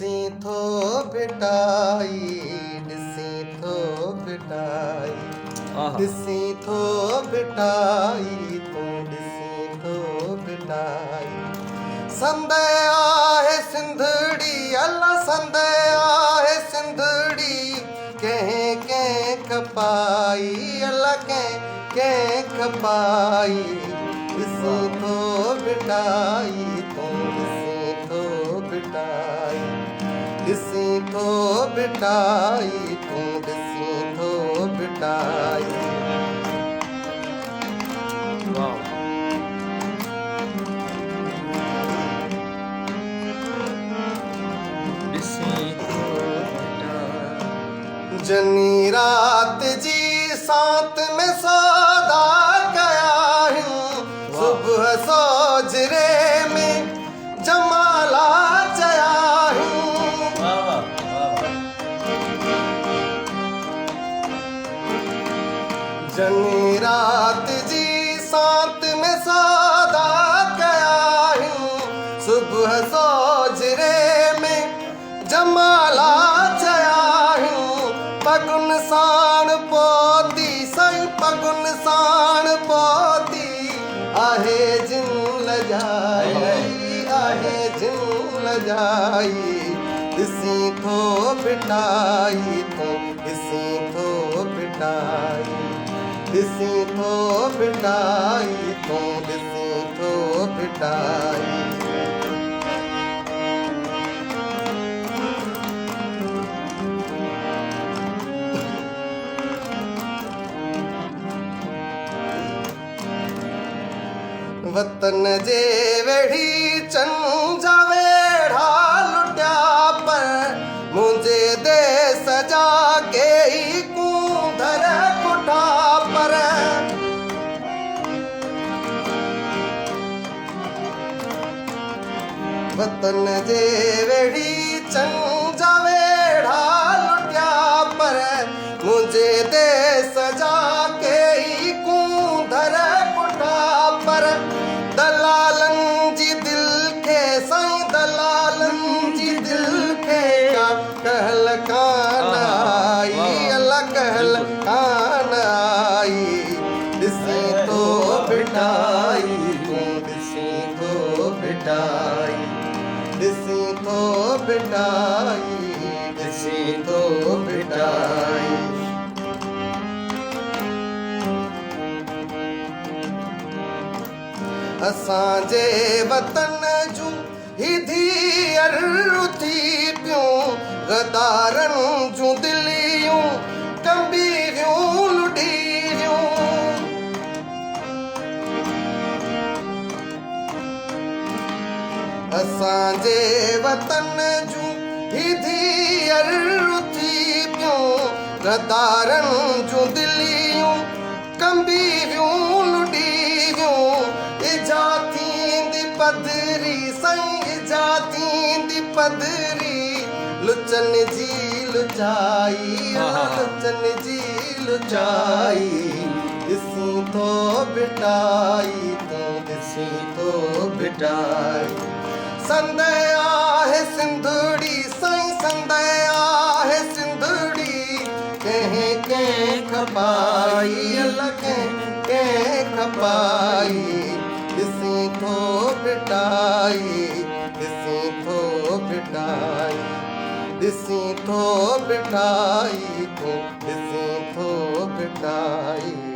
ॾिसी थो भिटाई ॾिसी थो भिटाई ॾिसी थो भिटाई तूं ॾिसी थो भिटाई संद आहे सिंधड़ी अला संद आहे सिंधड़ी कंहिं कंहिं खपाई अला कंहिं खपाई ॾिसी थो भिटाई तूं ॾिसी थो भिटाई ॾिसी थो भिटाई तूं ॾिसी थो भिटाई जनी रात जी सांत में सौदा कया आहिनि सुबुह सोजरे में जमाला चया आहिनि जनी रात जी सांत में सौदा कया आहिनि सुबुह सोजरे में जमाला चया आहिनि पगुन साण पोती साईं पगुन साण पोती आहे जिन लजाई आहे जिन लजाई ॾिसी थो भिटाई तूं ॾिसी थो भिटाई ॾिसी थो भिटाई तूं ॾिसी थो भिटाई वतन जे वेड़ी चंजा वेड़ा लुटिया पर मुझे देश जा कई कूंदर कुठा पर वतन जे वेड़ी चंजा वेड़ा लुटिया पर मुझे देश जा कई कूंदर कुठा पर दलालन जी दिल खे साईं दलालन जी दिल खे कहल कान आई अल्लाह कहल कान आई ॾिसी थो भिटाई तूं ॾिसी थो भिटाई ॾिसी थो भिटाई ॾिसी थो भिटाई असांजे वतन जूं ही धीअर उथी पियूं गदारनि जूं दिलियूं कंबी वियूं लुॾी वियूं असांजे वतन जूं ही धीअर उथी पियूं गदारनि जूं दिलियूं कंबी वियूं लुॾी वियूं इजा थींदी पधरी साईं इजा थींदी पधरी लुचन जी लुचाई लुचन जी लुचाई ॾिसी थो भिटाई तूं ॾिसी थो भिटाई संद आहे सिंधड़ी साईं संद आहे सिंधड़ी कंहिं कंहिं खपाई कंहिं खपाई ॾिसी थो भिटाई ॾिसी थो भिटाई ॾिसी थो भिटाई तूं ॾिसी थो भिटाई